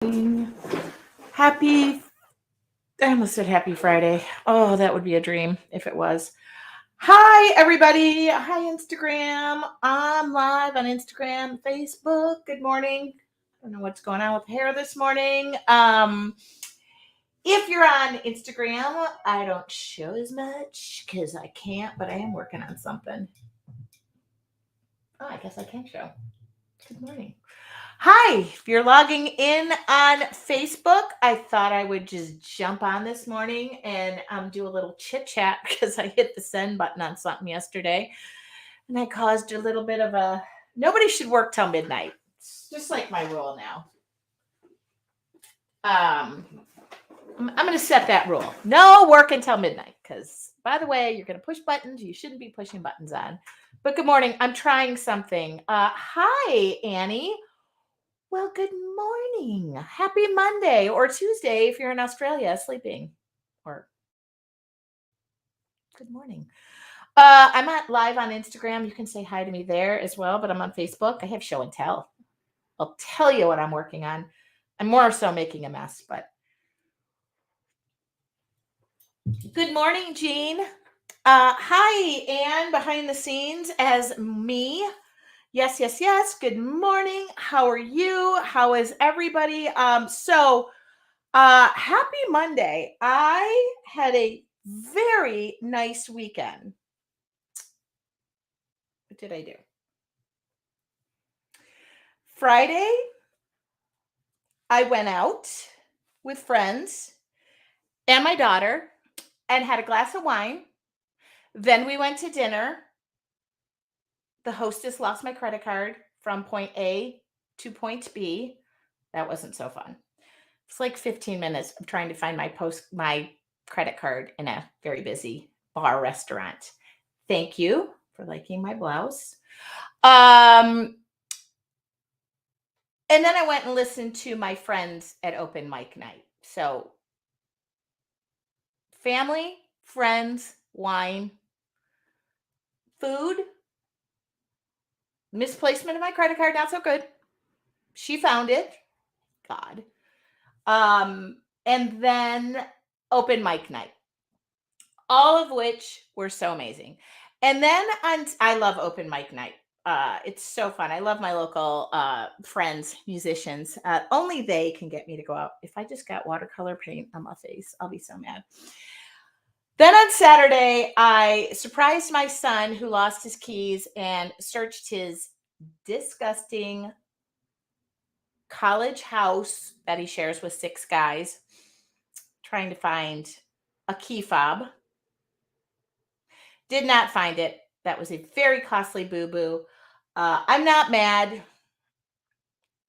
morning. I almost said happy Friday. Oh, that would be a dream if it was. Hi, everybody. Hi, Instagram. I'm live on Instagram, Facebook. Good morning. I don't know what's going on with hair this morning. If you're on Instagram, I don't show as much because I can't, but I am working on something. Oh, I guess I can show. Good morning. Hi, if you're logging in on Facebook, I thought I would just jump on this morning and do a little chit chat because I hit the send button on something yesterday and I caused a little bit of a nobody should work till midnight. It's just like my rule now. I'm going to set that rule. No work until midnight because, by the way, you're going to push buttons you shouldn't be pushing buttons on. But good morning. I'm trying something. Hi, Annie. Well, good morning. Happy Monday or Tuesday if you're in Australia sleeping. Or good morning. I'm live on Instagram. You can say hi to me there as well, but I'm on Facebook. I have show and tell. I'll tell you what I'm working on. I'm more so making a mess, but good morning, Jean. Hi, Anne, behind the scenes as me. Yes. Good morning. How are you? How is everybody? Happy Monday. I had a very nice weekend. What did I do? Friday, I went out with friends and my daughter and had a glass of wine. Then we went to dinner. The hostess lost my credit card from point A to point B. That wasn't so fun. It's like 15 minutes of trying to find my credit card in a very busy bar restaurant. Thank you for liking my blouse. And then I went and listened to my friends at open mic night. So family, friends, wine, food, misplacement of my credit card, not so good. She found it. God. And then open mic night. All of which were so amazing. And then I love open mic night. It's so fun. I love my local friends, musicians. Only they can get me to go out. If I just got watercolor paint on my face, I'll be so mad. Then on Saturday, I surprised my son who lost his keys and searched his disgusting college house that he shares with 6 guys, trying to find a key fob. Did not find it. That was a very costly boo-boo. I'm not mad.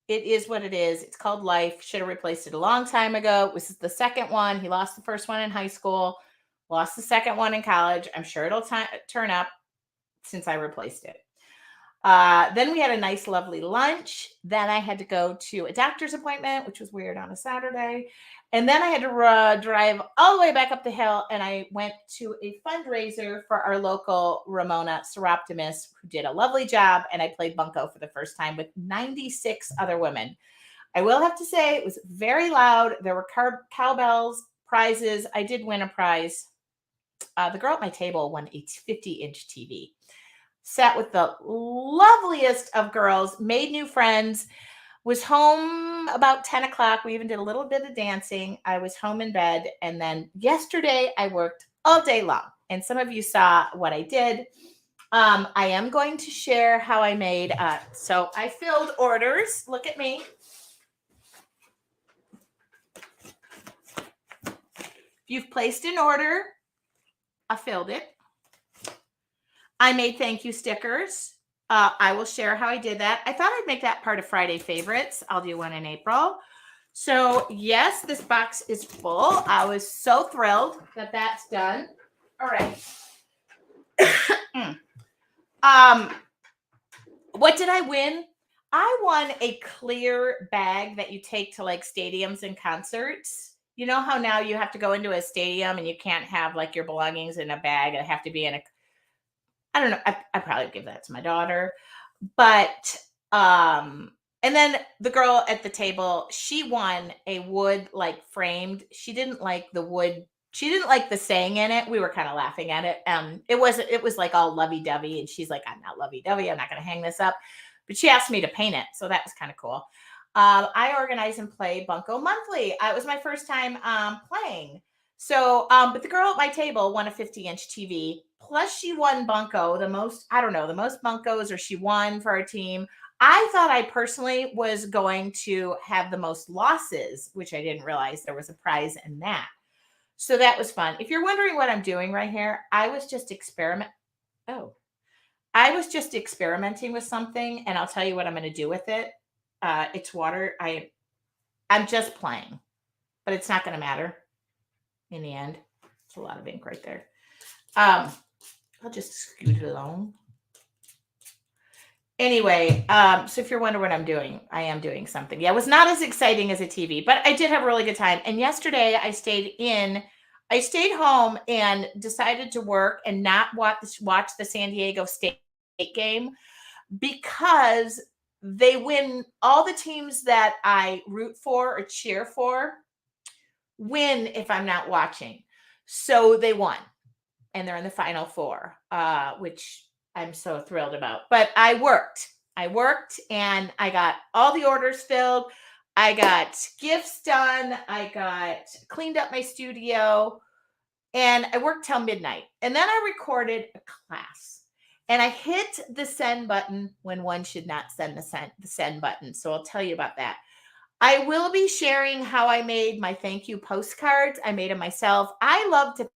It is what it is. It's called life. Should have replaced it a long time ago. It was the second one. He lost the first one in high school, lost the second one in college. I'm sure it'll turn up since I replaced it. Then we had a nice, lovely lunch. Then I had to go to a doctor's appointment, which was weird on a Saturday. And then I had to drive all the way back up the hill, and I went to a fundraiser for our local Ramona Seroptimus, who did a lovely job, and I played bunco for the first time with 96 other women. I will have to say it was very loud. There were cowbells, prizes. I did win a prize. The girl at my table won a 50-inch TV. Sat with the loveliest of girls, made new friends, was home about 10 o'clock. We even did a little bit of dancing. I was home in bed. And then yesterday I worked all day long. And some of you saw what I did. I am going to share how I made. So I filled orders. Look at me. If you've placed an order, I filled it. I made thank you stickers. I will share how I did that. I thought I'd make that part of Friday favorites. I'll do one in April. So yes, this box is full. I was so thrilled that that's done. All right. What did I win? I won a clear bag that you take to like stadiums and concerts. You know how now you have to go into a stadium and you can't have like your belongings in a bag. It have to be in a, I don't know. I probably give that to my daughter, but And then the girl at the table, she won a wood like framed. She didn't like the wood. She didn't like the saying in it. We were kind of laughing at it. It was like all lovey dovey, and she's like, "I'm not lovey dovey. I'm not going to hang this up." But she asked me to paint it, so that was kind of cool. I organize and play Bunko Monthly. It was my first time playing. So, but the girl at my table won a 50-inch TV. Plus, she won Bunko, the most, I don't know, the most Bunkos, or she won for our team. I thought I personally was going to have the most losses, which I didn't realize there was a prize in that. So that was fun. If you're wondering what I'm doing right here, I was just experimenting with something, and I'll tell you what I'm going to do with it. It's water. I'm just playing, but it's not going to matter in the end. It's a lot of ink right there. I'll just scoot it along. Anyway, so if you're wondering what I'm doing, I am doing something. Yeah, it was not as exciting as a TV, but I did have a really good time. And yesterday I stayed home and decided to work and not watch the San Diego State game because they win. All the teams that I root for or cheer for win if I'm not watching. So they won, and they're in the Final Four, which I'm so thrilled about. But I worked and I got all the orders filled. I got gifts done. I got cleaned up my studio, and I worked till midnight. And then I recorded a class, and I hit the send button when one should not send the send button. So I'll tell you about that. I will be sharing how I made my thank you postcards. I made them myself. I love to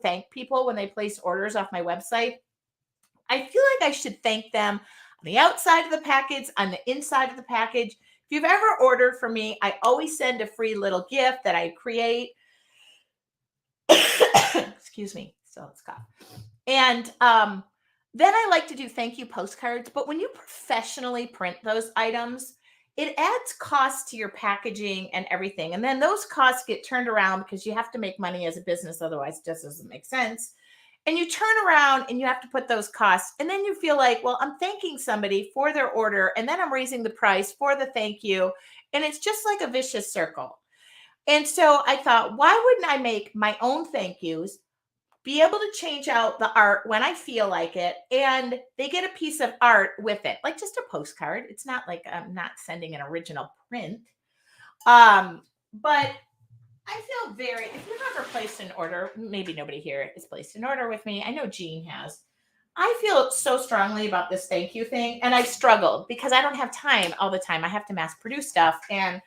thank people when they place orders off my website. I feel like I should thank them on the outside of the package, on the inside of the package. If you've ever ordered from me, I always send a free little gift that I create. Excuse me, still it's cough. And then I like to do thank you postcards. But when you professionally print those items, it adds cost to your packaging and everything. And then those costs get turned around because you have to make money as a business. Otherwise, it just doesn't make sense. And you turn around and you have to put those costs. And then you feel like, well, I'm thanking somebody for their order. And then I'm raising the price for the thank you. And it's just like a vicious circle. And so I thought, why wouldn't I make my own thank yous, be able to change out the art when I feel like it, and they get a piece of art with it, like just a postcard. It's not like I'm not sending an original print. But I feel if you've ever placed an order, maybe nobody here has placed an order with me. I know Jean has. I feel so strongly about this thank you thing, and I've struggled because I don't have time all the time. I have to mass produce stuff, and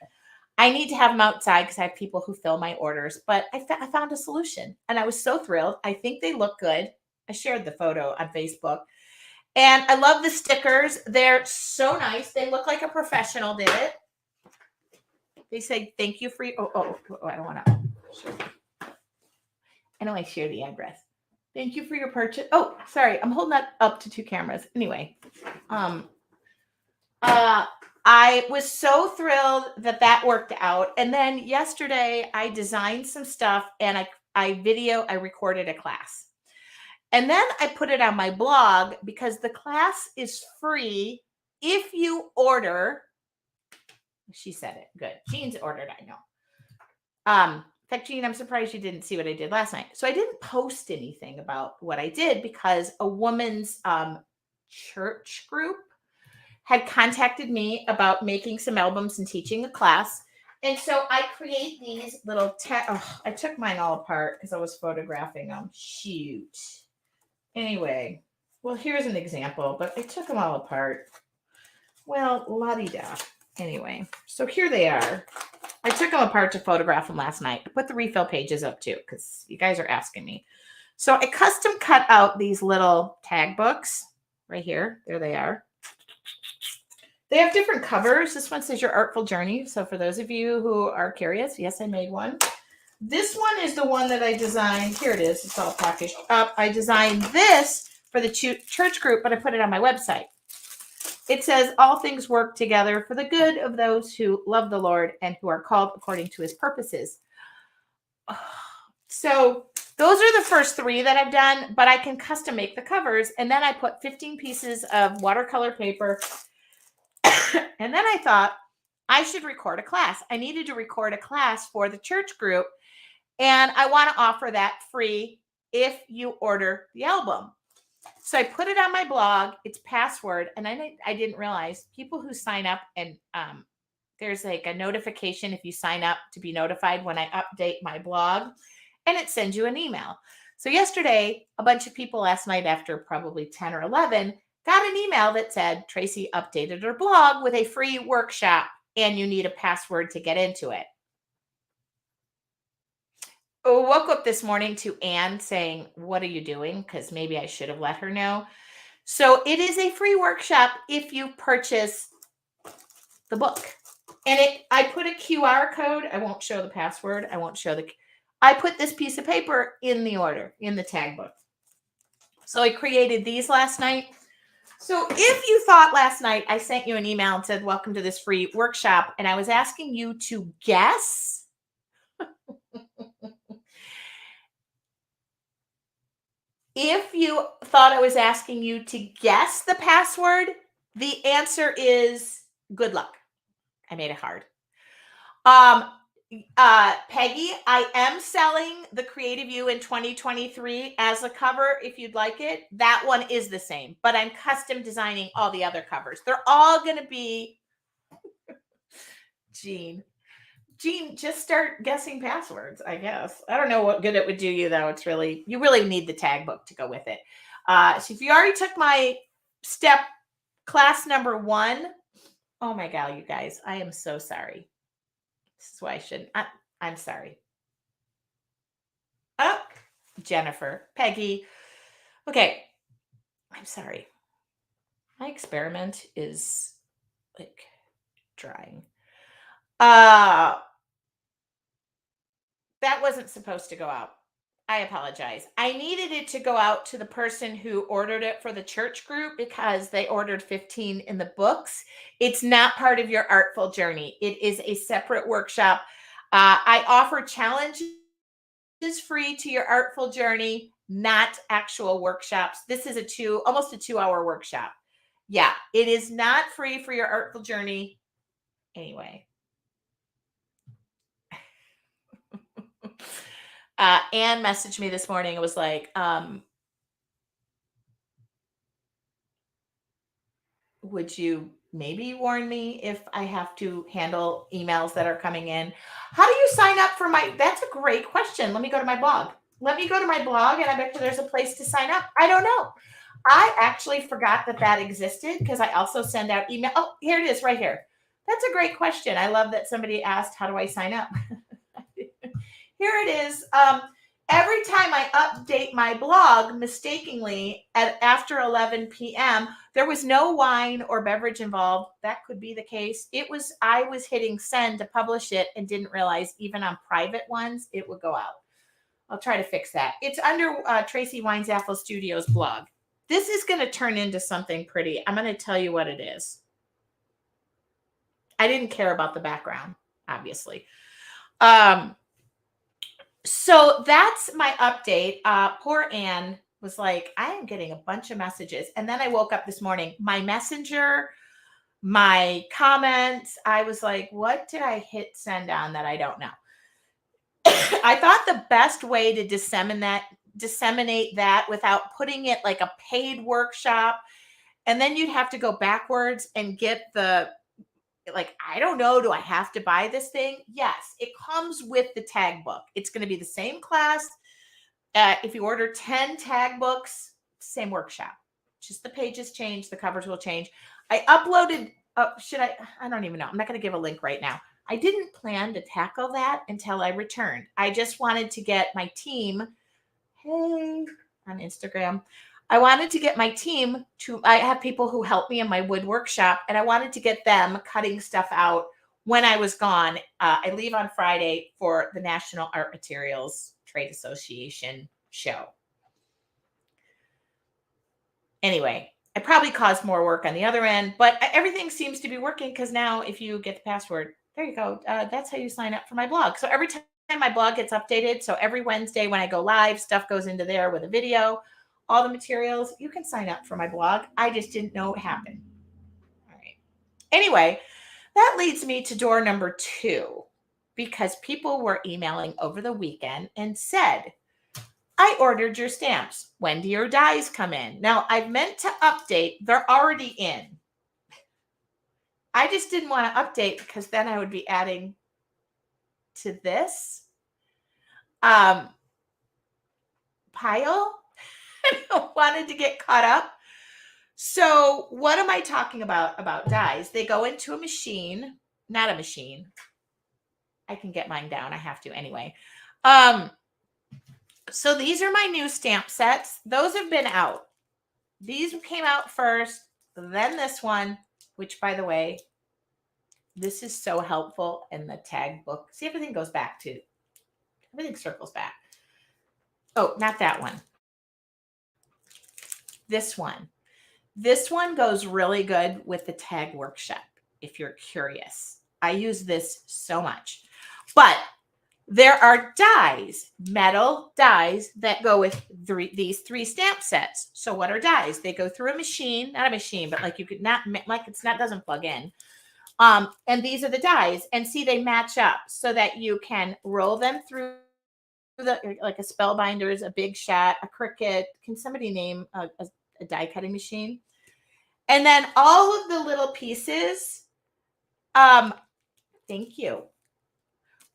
I need to have them outside because I have people who fill my orders. But I found a solution, and I was so thrilled. I think they look good. I shared the photo on Facebook, and I love the stickers. They're so nice. They look like a professional did it. They say thank you for I don't want to. I know I share the address. Thank you for your purchase. Oh, sorry, I'm holding that up to two cameras. Anyway, I was so thrilled that worked out. And then yesterday I designed some stuff, and I recorded a class. And then I put it on my blog because the class is free if you order. She said it. Good. Jean's ordered, I know. In fact, Jean, I'm surprised you didn't see what I did last night. So I didn't post anything about what I did because a woman's church group had contacted me about making some albums and teaching a class. And so I create these little I took mine all apart because I was photographing them. Shoot. Anyway, well, here's an example, but I took them all apart. Well, la-di-da. Anyway, so here they are. I took them apart to photograph them last night. I put the refill pages up too because you guys are asking me. So I custom cut out these little tag books right here. There they are. They have different covers. This one says Your Artful Journey. So for those of you who are curious, yes, I made one. This one is the one that I designed. Here it is. It's all packaged up. I designed this for the church group, but I put it on my website. It says, all things work together for the good of those who love the Lord and who are called according to his purposes. So those are the first 3 that I've done, but I can custom make the covers. And then I put 15 pieces of watercolor paper And then I thought I should record a class. I needed to record a class for the church group. And I want to offer that free if you order the album. So I put it on my blog. It's password. And I didn't realize people who sign up and there's like a notification if you sign up to be notified when I update my blog, and it sends you an email. So yesterday, a bunch of people last night after probably 10 or 11 got an email that said Tracy updated her blog with a free workshop and you need a password to get into it. I woke up this morning to Anne saying, "What are you doing?" Because maybe I should have let her know. So it is a free workshop if you purchase the book. And I put a QR code. I won't show the password. I put this piece of paper in the order, in the tag book. So I created these last night. So if you thought last night I sent you an email and said, "Welcome to this free workshop," and I was asking you to guess, if you thought I was asking you to guess the password, the answer is good luck. I made it hard. Peggy, I am selling the Creative You in 2023 as a cover if you'd like it. That one is the same, but I'm custom designing all the other covers. They're all going to be Jean, just start guessing passwords, I guess. I don't know what good it would do you though. You really need the tag book to go with it. So if you already took my step class number 1, oh my God, you guys, I am so sorry. This is why I shouldn't. I'm sorry. Oh, Jennifer, Peggy. Okay. I'm sorry. My experiment is like drying. That wasn't supposed to go out. I apologize. I needed it to go out to the person who ordered it for the church group because they ordered 15 in the books. It's not part of your artful journey. It is a separate workshop. I offer challenges free to your artful journey, not actual workshops. This is almost a 2-hour workshop. Yeah, it is not free for your artful journey. Anyway. Anne messaged me this morning. It was like, would you maybe warn me if I have to handle emails that are coming in? How do you sign up for that's a great question. Let me go to my blog. And I bet you there's a place to sign up. I don't know. I actually forgot that existed because I also send out email. Oh, here it is right here. That's a great question. I love that somebody asked, how do I sign up? Here it is. Every time I update my blog mistakenly after 11 p.m., there was no wine or beverage involved. That could be the case. I was hitting send to publish it and didn't realize even on private ones, it would go out. I'll try to fix that. It's under Tracy Weinzapfel Studios blog. This is going to turn into something pretty. I'm going to tell you what it is. I didn't care about the background, obviously. So that's my update. Poor Anne was like, I am getting a bunch of messages. And then I woke up this morning, my messenger, my comments, I was like, what did I hit send on that I don't know? I thought the best way to disseminate that without putting it like a paid workshop, and then you'd have to go backwards and get I don't know, do I have to buy this thing? Yes, it comes with the tag book. It's going to be the same class. If you order 10 tag books, same workshop. Just the pages change, the covers will change. I uploaded, I don't even know. I'm not going to give a link right now. I didn't plan to tackle that until I returned. I just wanted to get my team, hey, on Instagram. I wanted to get my team I have people who help me in my wood workshop, and I wanted to get them cutting stuff out when I was gone. I leave on Friday for the National Art Materials Trade Association show. Anyway, I probably caused more work on the other end, but everything seems to be working because now if you get the password, there you go. That's how you sign up for my blog. So every time my blog gets updated, so every Wednesday when I go live, stuff goes into there with a video, all the materials, you can sign up for my blog. I just didn't know it happened. All right. Anyway, that leads me to door number 2, because people were emailing over the weekend and said, I ordered your stamps. When do your dies come in? Now, I meant to update. They're already in. I just didn't want to update because then I would be adding to this pile. I wanted to get caught up. So what am I talking about dies? They go into a machine, not a machine. I can get mine down. I have to anyway. So these are my new stamp sets. Those have been out. These came out first, then this one, which, by the way, this is so helpful in the tag book. See, everything goes back to, everything circles back. Oh, not that one. This one. This one goes really good with the tag workshop, if you're curious. I use this so much. But there are dies, metal dies, that go with these 3 stamp sets. So what are dies? They go through a machine, not a machine, but like you could not, like it's not, doesn't plug in. And these are the dies. And see, they match up so that you can roll them through like a Spellbinders, a Big Shot, a Cricut. Can somebody name a die cutting machine? And then all of the little pieces, thank you.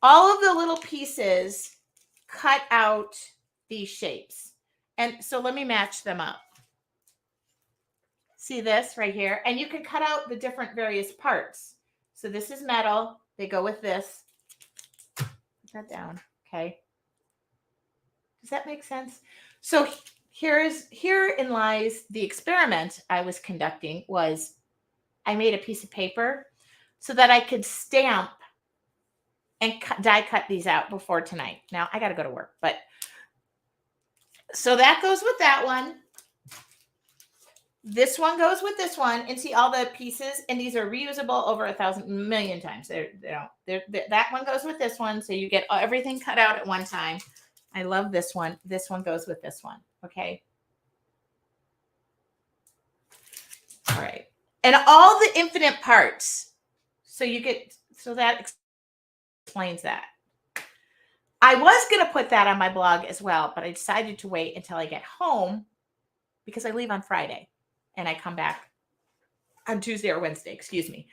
All of the little pieces cut out these shapes. And so let me match them up. See this right here? And you can cut out the different various parts. So this is metal. They go with this. Put that down. Okay. Does that make sense? So herein lies the experiment I was conducting. Was I made a piece of paper so that I could stamp and die cut these out before tonight. Now I got to go to work, but so that goes with that one. This one goes with this one, and see all the pieces, and these are reusable over 1,000 million times. That one goes with this one, so you get everything cut out at one time. I love this one. This one goes with this one. Okay. All right. And all the infinite parts. So you get, so that explains that. I was going to put that on my blog as well, but I decided to wait until I get home because I leave on Friday and I come back on Tuesday or Wednesday, excuse me.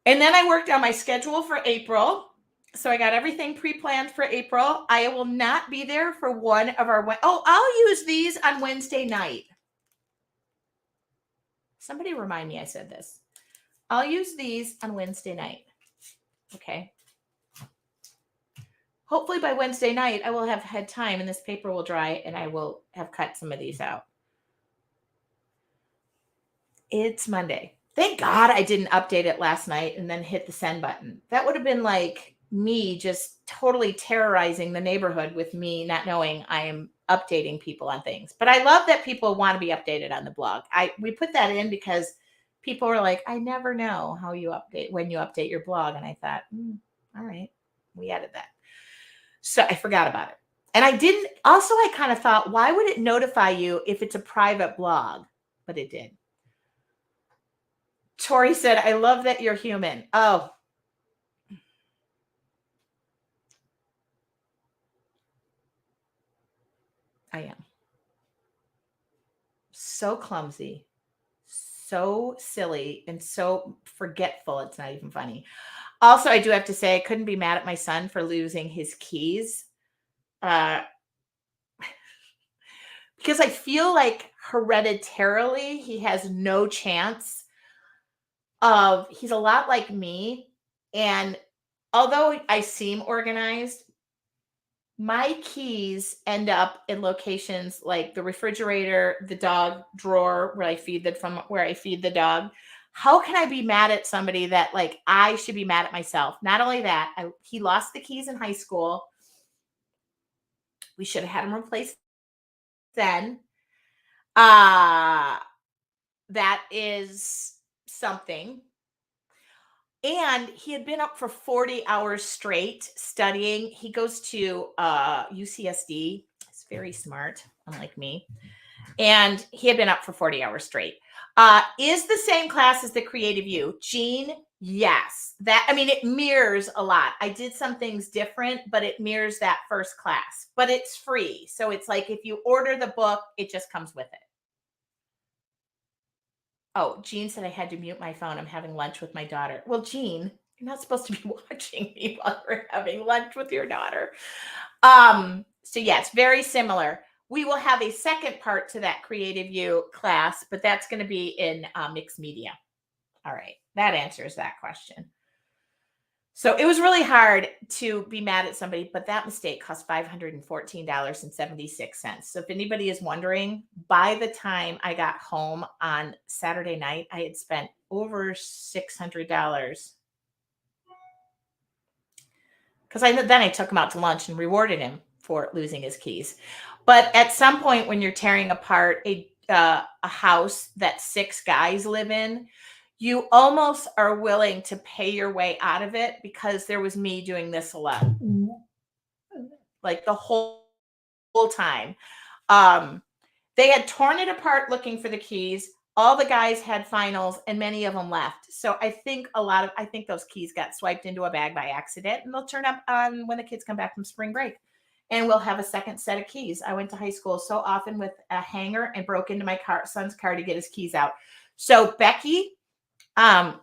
And then I worked on my schedule for April. So I got everything pre-planned for April. I will not be there for one of our, I'll use these on Wednesday night. Somebody remind me I said this. I'll use these on Wednesday night. Okay. Hopefully by Wednesday night, I will have had time and this paper will dry and I will have cut some of these out. It's Monday. Thank God I didn't update it last night and then hit the send button. That would have been like me just totally terrorizing the neighborhood with me not knowing I am updating people on things. But I love that people want to be updated on the blog. We put that in because people were like, I never know how you update when you update your blog. And I thought, all right, we added that. So I forgot about it. And I didn't, also I kind of thought, why would it notify you if it's a private blog? But it did. Tori said, I love that you're human. Oh, I am. So clumsy, so silly, and so forgetful. It's not even funny. Also, I do have to say, I couldn't be mad at my son for losing his keys. Because I feel like hereditarily, he has no chance of, he's a lot like me. And although I seem organized, my keys end up in locations like the refrigerator, the dog drawer where I feed the dog. How can I be mad at somebody that like I should be mad at myself? Not only that, he lost the keys in high school. We should have had him replaced then. That is something. And he had been up for 40 hours straight studying. He goes to UCSD. He's very smart, unlike me. And he had been up for 40 hours straight. Is the same class as the Creative You. Jean, yes. It mirrors a lot. I did some things different, but it mirrors that first class. But it's free. So it's like if you order the book, it just comes with it. Oh, Jean said I had to mute my phone. I'm having lunch with my daughter. Well, Jean, you're not supposed to be watching me while we're having lunch with your daughter. So yeah, it's very similar. We will have a second part to that Creative You class, but that's going to be in mixed media. All right, that answers that question. So it was really hard to be mad at somebody, but that mistake cost $514.76. So if anybody is wondering, by the time I got home on Saturday night, I had spent over $600 because then I took him out to lunch and rewarded him for losing his keys. But at some point, when you're tearing apart a house that 6 guys live in, you almost are willing to pay your way out of it because there was me doing this alone, like the whole time. They had torn it apart looking for the keys. All the guys had finals and many of them left. So I think those keys got swiped into a bag by accident and they'll turn up on when the kids come back from spring break. And we'll have a second set of keys. I went to high school so often with a hanger and broke into my son's car to get his keys out. So Becky, I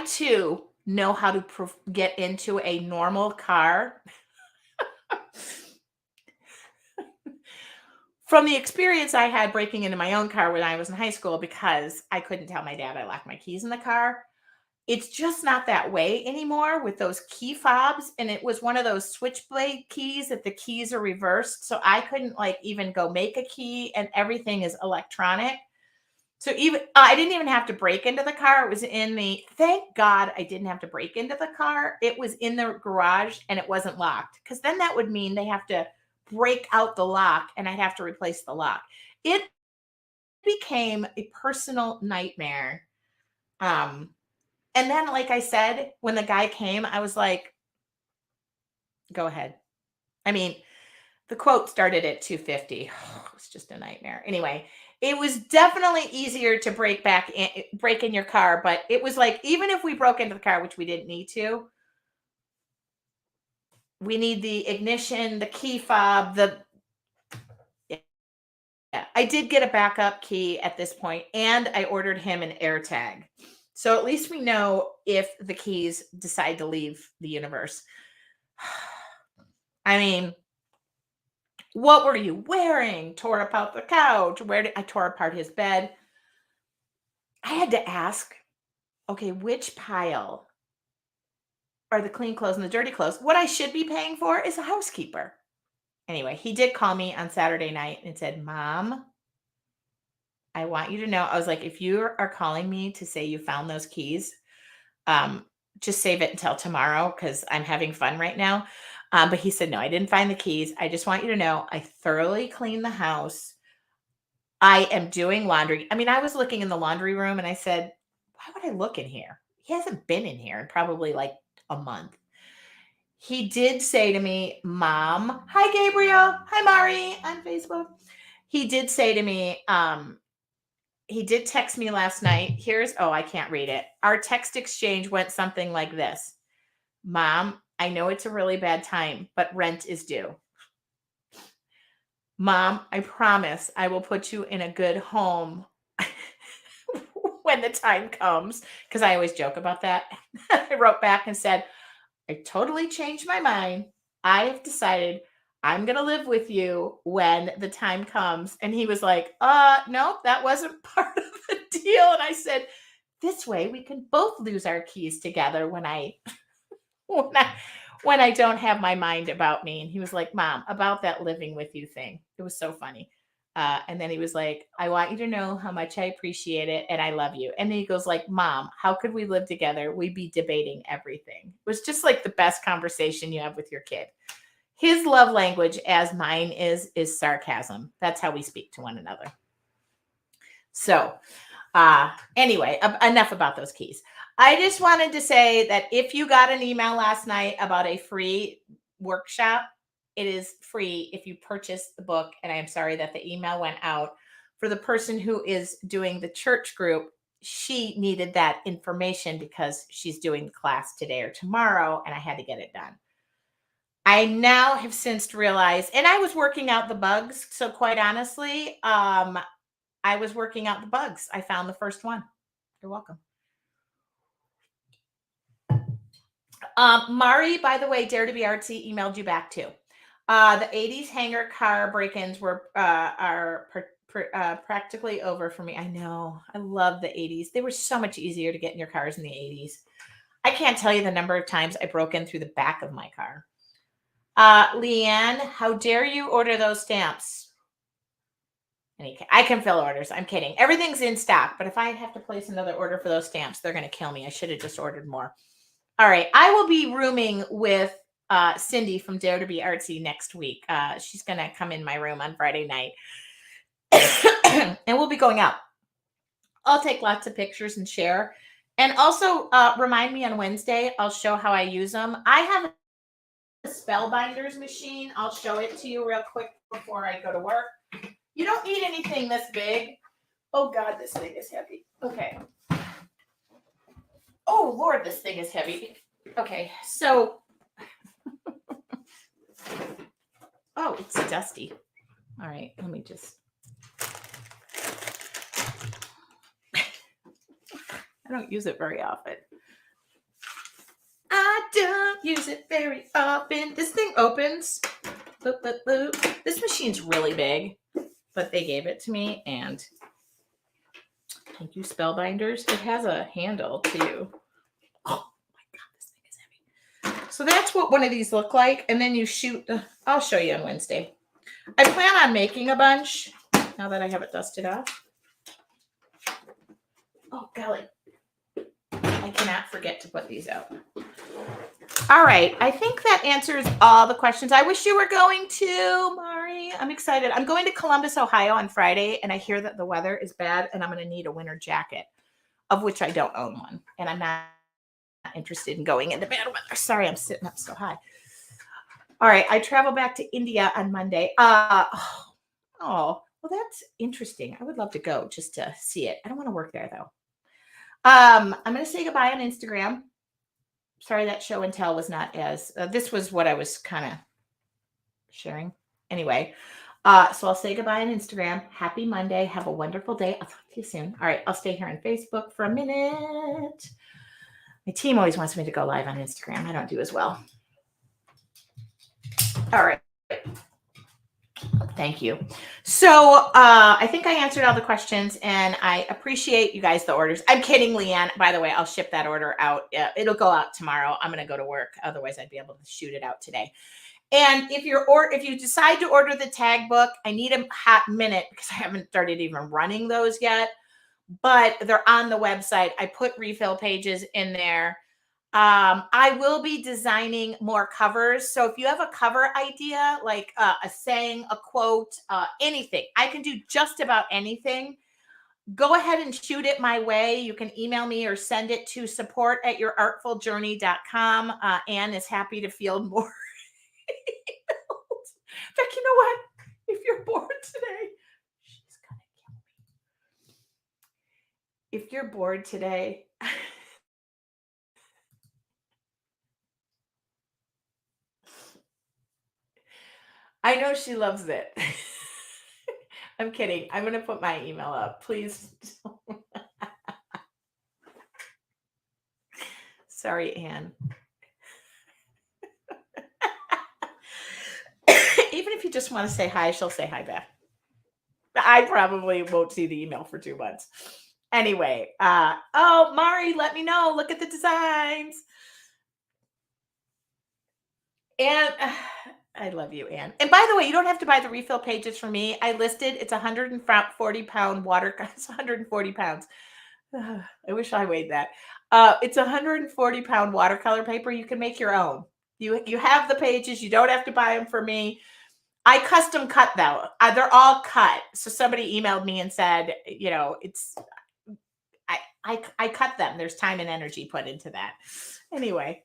too know how to get into a normal car. From the experience I had breaking into my own car when I was in high school because I couldn't tell my dad I locked my keys in the car. It's just not that way anymore with those key fobs. And it was one of those switchblade keys that the keys are reversed. So I couldn't even go make a key and everything is electronic. So I didn't even have to break into the car. It was thank God I didn't have to break into the car. It was in the garage and it wasn't locked because then that would mean they have to break out the lock and I'd have to replace the lock. It became a personal nightmare. And then, like I said, when the guy came, I was like, go ahead. The quote started at $250. It was just a nightmare. Anyway, it was definitely easier to break in your car, but it was like, even if we broke into the car, which we didn't need to, we need the ignition, the key fob, I did get a backup key at this point, and I ordered him an AirTag. So at least we know if the keys decide to leave the universe. What were you wearing? Tore apart the couch. I tore apart his bed. I had to ask, okay, which pile are the clean clothes and the dirty clothes? What I should be paying for is a housekeeper. Anyway, he did call me on Saturday night and said, Mom, I want you to know. I was like, if you are calling me to say you found those keys, just save it until tomorrow because I'm having fun right now. But he said, no, I didn't find the keys. I just want you to know I thoroughly cleaned the house. I am doing laundry. I was looking in the laundry room and I said, why would I look in here? He hasn't been in here in probably like a month. He did say to me, Mom, hi, Gabriel. Hi, Mari on Facebook. He did say to me, he did text me last night. I can't read it. Our text exchange went something like this. Mom, I know it's a really bad time, but rent is due. Mom, I promise I will put you in a good home when the time comes. Because I always joke about that. I wrote back and said, I totally changed my mind. I have decided I'm going to live with you when the time comes. And he was like, no, that wasn't part of the deal. And I said, this way we can both lose our keys together when I don't have my mind about me. And he was like, Mom, about that living with you thing. It was so funny. And then he was like, I want you to know how much I appreciate it. And I love you. And then he goes like, Mom, how could we live together? We'd be debating everything. It was just like the best conversation you have with your kid. His love language, as mine is sarcasm. That's how we speak to one another. So anyway, enough about those keys. I just wanted to say that if you got an email last night about a free workshop, it is free if you purchase the book. And I'm sorry that the email went out, for the person who is doing the church group, she needed that information because she's doing the class today or tomorrow, and I had to get it done. I now have since realized, and I was working out the bugs. So quite honestly, I was working out the bugs. I found the first one. You're welcome. Mari, by the way, Dare to Be Artsy emailed you back too. The 80s hangar car break-ins are practically over for me. I know. I love the 80s. They were so much easier to get in your cars in the 80s. I can't tell you the number of times I broke in through the back of my car. Leanne, how dare you order those stamps? I can fill orders. I'm kidding. Everything's in stock, but if I have to place another order for those stamps, they're going to kill me. I should have just ordered more. All right. I will be rooming with Cindy from Dare to Be Artsy next week. She's going to come in my room on Friday night. And we'll be going out. I'll take lots of pictures and share. And also remind me on Wednesday, I'll show how I use them. I have a spellbinders machine. I'll show it to you real quick before I go to work. You don't need anything this big. Oh God, this thing is heavy. Okay. Oh Lord, this thing is heavy. Okay, so oh, it's dusty. All right, let me just. I don't use it very often. I don't use it very often. This thing opens. Boop, boop, boop. This machine's really big, but they gave it to me, and thank you, Spellbinders. It has a handle too. Oh my God, this thing is heavy. So that's what one of these look like, and then you shoot. I'll show you on Wednesday. I plan on making a bunch now that I have it dusted off. Oh golly, I cannot forget to put these out. All right. I think that answers all the questions. I wish you were going to, Mari. I'm excited. I'm going to Columbus, Ohio on Friday, and I hear that the weather is bad, and I'm going to need a winter jacket, of which I don't own one, and I'm not interested in going into bad weather. Sorry, I'm sitting up so high. All right. I travel back to India on Monday. Well, that's interesting. I would love to go just to see it. I don't want to work there, though. I'm going to say goodbye on Instagram. Sorry, that show and tell was not as, this was what I was kind of sharing. Anyway, so I'll say goodbye on Instagram. Happy Monday. Have a wonderful day. I'll talk to you soon. All right, I'll stay here on Facebook for a minute. My team always wants me to go live on Instagram. I don't do as well. All right. Thank you. So I think I answered all the questions, and I appreciate you guys, the orders. I'm kidding, Leanne. By the way, I'll ship that order out. It'll go out tomorrow. I'm going to go to work. Otherwise, I'd be able to shoot it out today. And if you decide to order the tag book, I need a hot minute because I haven't started even running those yet. But they're on the website. I put refill pages in there. I will be designing more covers. So if you have a cover idea, like a saying, a quote, anything, I can do just about anything. Go ahead and shoot it my way. You can email me or send it to support@yourartfuljourney.com. Anne is happy to field more emails. In fact, you know what? If you're bored today, she's going to kill me. If you're bored today, I know she loves it. I'm kidding. I'm going to put my email up. Please. Sorry, Anne. Even if you just want to say hi, she'll say hi back. I probably won't see the email for 2 months. Anyway, oh, Mari, let me know. Look at the designs. And I love you, Anne. And by the way, you don't have to buy the refill pages for me. I listed it's 140-pound water. It's 140 pounds. I wish I weighed that. It's 140-pound watercolor paper. You can make your own. You have the pages. You don't have to buy them for me. I custom cut though. They're all cut. So somebody emailed me and said, it's I cut them. There's time and energy put into that. Anyway,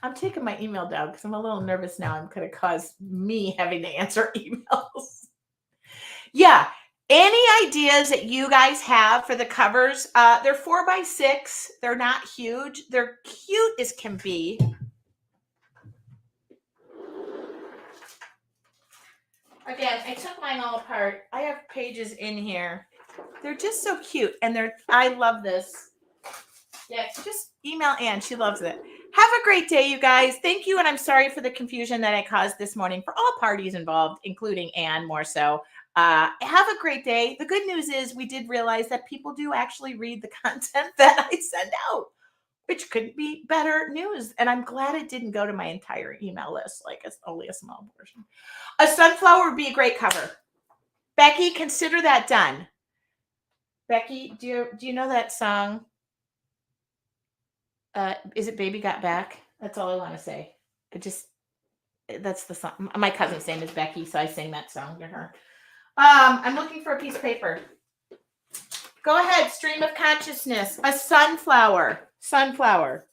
I'm taking my email down because I'm a little nervous now. I'm going to cause me having to answer emails. Yeah. Any ideas that you guys have for the covers? They're 4x6. They're not huge. They're cute as can be. Again, I took mine all apart. I have pages in here. They're just so cute. And I love this. Yeah, just email Ann. She loves it. Have a great day, you guys. Thank you. And I'm sorry for the confusion that I caused this morning for all parties involved, including Ann more so. Have a great day. The good news is we did realize that people do actually read the content that I send out, which couldn't be better news. And I'm glad it didn't go to my entire email list. Like it's only a small portion. A sunflower would be a great cover. Becky, consider that done. Becky, do you know that song? Is it Baby Got Back? That's all I want to say. That's the song. My cousin's name is Becky, so I sing that song to her. I'm looking for a piece of paper. Go ahead, stream of consciousness. A sunflower. Sunflower.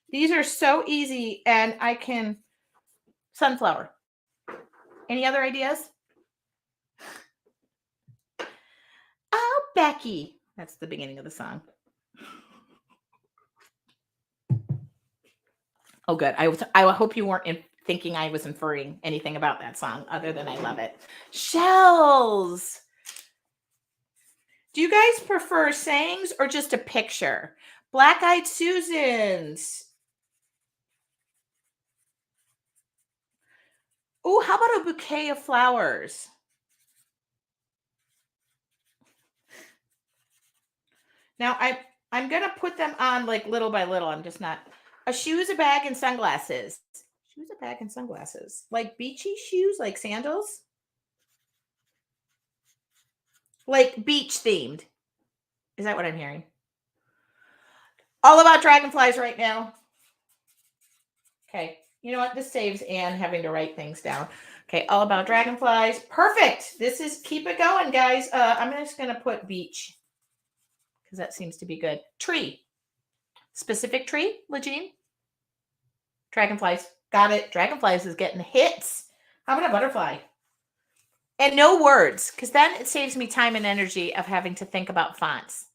These are so easy, and I can. Sunflower. Any other ideas? Oh, Becky. That's the beginning of the song. Oh, good. I hope you weren't thinking I was inferring anything about that song other than I love it. Shells. Do you guys prefer sayings or just a picture? Black-eyed Susans. Oh, how about a bouquet of flowers? Now I'm gonna put them on like little by little. I'm just not. A shoes, a bag, and sunglasses. Shoes, a bag, and sunglasses. Like beachy shoes, like sandals. Like beach themed. Is that what I'm hearing? All about dragonflies right now. Okay. You know what? This saves Anne having to write things down. Okay. All about dragonflies. Perfect. This is keep it going, guys. I'm just going to put beach because that seems to be good. Tree. Specific tree, Legine? Dragonflies. Got it. Dragonflies is getting hits. How about a butterfly? And no words, because then it saves me time and energy of having to think about fonts.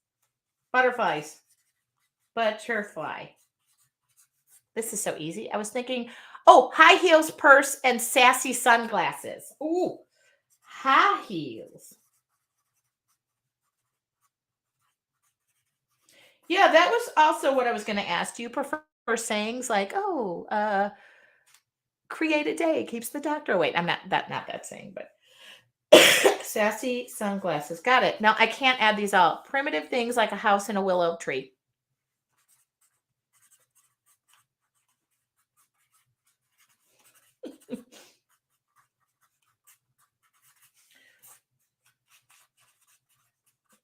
Butterflies. Butterfly. This is so easy. I was thinking, high heels, purse, and sassy sunglasses. Ooh, high heels. Yeah, that was also what I was going to ask. Do you prefer sayings like, create a day, keeps the doctor away? I'm not that saying, but sassy sunglasses. Got it. Now I can't add these all. Primitive things like a house and a willow tree.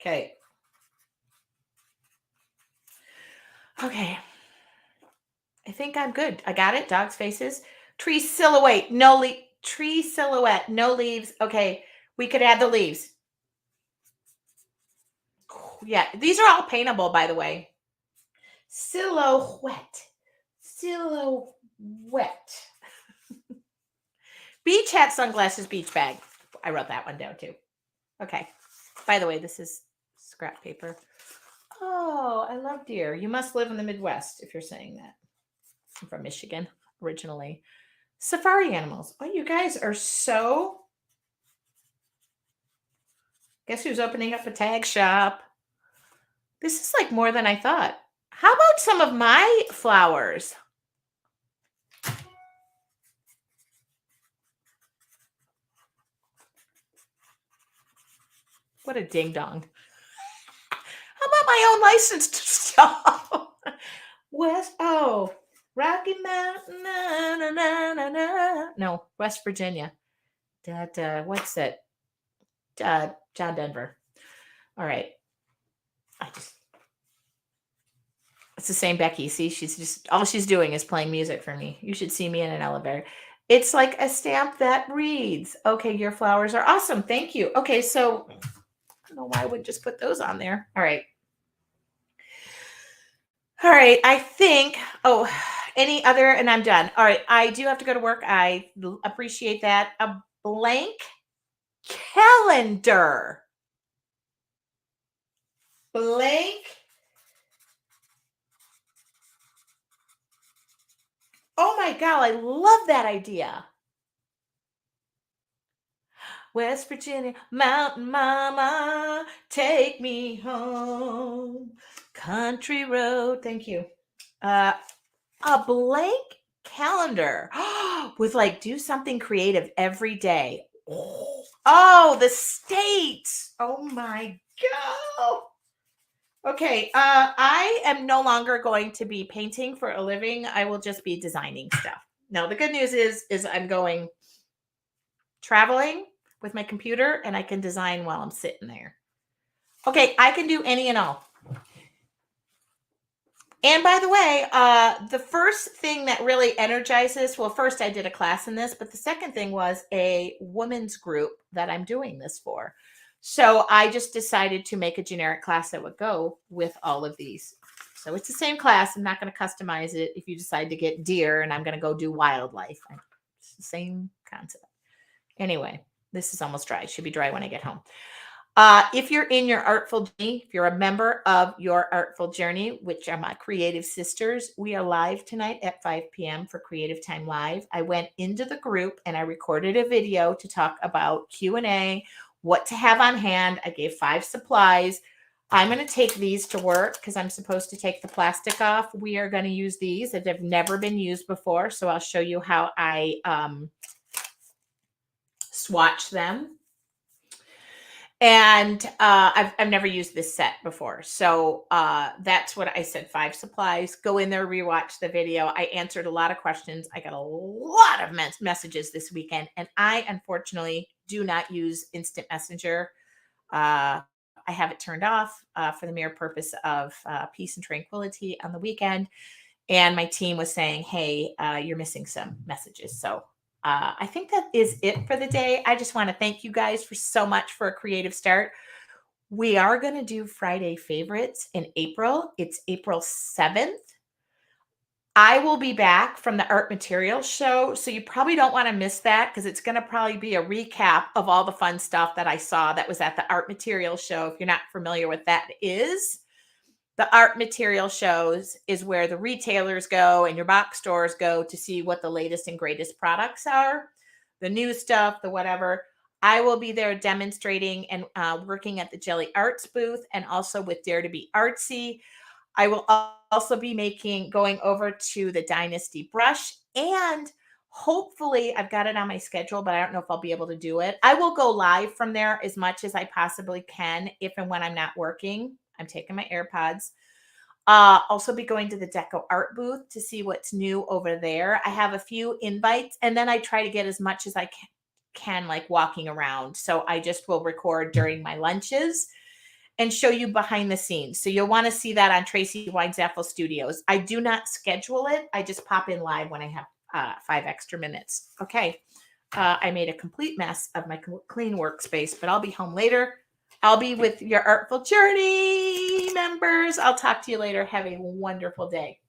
Okay. Okay. I think I'm good. I got it. Dog's faces. Tree silhouette. Tree silhouette. No leaves. Okay. We could add the leaves. Yeah. These are all paintable, by the way. Silhouette. Beach hat, sunglasses, beach bag. I wrote that one down too. Okay. By the way, this is scrap paper. Oh, I love deer. You must live in the Midwest if you're saying that. I'm from Michigan originally. Safari animals. Oh, you guys are so. Guess who's opening up a tag shop? This is like more than I thought. How about some of my flowers? What a ding dong. How about my own licensed stuff? Rocky Mountain, No, West Virginia. What's it? John Denver. All right. It's the same Becky. See, she's just, all she's doing is playing music for me. You should see me in an elevator. It's like a stamp that reads. Okay, your flowers are awesome. Thank you. Okay, so I don't know why I would just put those on there. All right. I think, any other, and I'm done. All right, I do have to go to work. I appreciate that. A blank calendar. Blank. Oh my God, I love that idea. West Virginia, Mountain Mama, take me home. Country road. Thank you. Uh, a blank calendar with like do something creative every day. Oh, the state. Oh my God. Okay, I am no longer going to be painting for a living. I will just be designing stuff. Now, the good news is I'm going traveling with my computer and I can design while I'm sitting there. Okay, I can do any and all. And by the way, the first thing that really energizes, well, first I did a class in this, but the second thing was a women's group that I'm doing this for. So I just decided to make a generic class that would go with all of these. So it's the same class. I'm not going to customize it if you decide to get deer and I'm going to go do wildlife. It's the same concept. Anyway, this is almost dry. It should be dry when I get home. If you're in your artful journey, if you're a member of your artful journey, which are my creative sisters, we are live tonight at 5 p.m. for Creative Time Live. I went into the group and I recorded a video to talk about Q&A, what to have on hand. I gave 5 supplies. I'm going to take these to work because I'm supposed to take the plastic off. We are going to use these that have never been used before. So I'll show you how I swatch them. And I've never used this set before. So that's what I said, 5 supplies. Go in there, rewatch the video. I answered a lot of questions. I got a lot of messages this weekend. And I, unfortunately, do not use Instant Messenger. I have it turned off for the mere purpose of peace and tranquility on the weekend. And my team was saying, hey, you're missing some messages. So I think that is it for the day. I just want to thank you guys for so much for a creative start. We are going to do Friday favorites in April. It's April 7th. I will be back from the art materials show. So you probably don't want to miss that because it's going to probably be a recap of all the fun stuff that I saw that was at the art materials show. If you're not familiar with that is. The art material shows is where the retailers go and your box stores go to see what the latest and greatest products are, the new stuff, the whatever. I will be there demonstrating and working at the Jelly Arts booth and also with Dare to Be Artsy. I will also be going over to the Dynasty Brush and hopefully I've got it on my schedule, but I don't know if I'll be able to do it. I will go live from there as much as I possibly can if and when I'm not working. I'm taking my AirPods. Also be going to the Deco Art booth to see what's new over there. I have a few invites and then I try to get as much as I can like walking around. So I just will record during my lunches and show you behind the scenes. So you'll want to see that on Tracy Weinzaffel Studios. I do not schedule it. I just pop in live when I have 5 extra minutes. Okay. I made a complete mess of my clean workspace, but I'll be home later. I'll be with your Artful Journey members. I'll talk to you later. Have a wonderful day.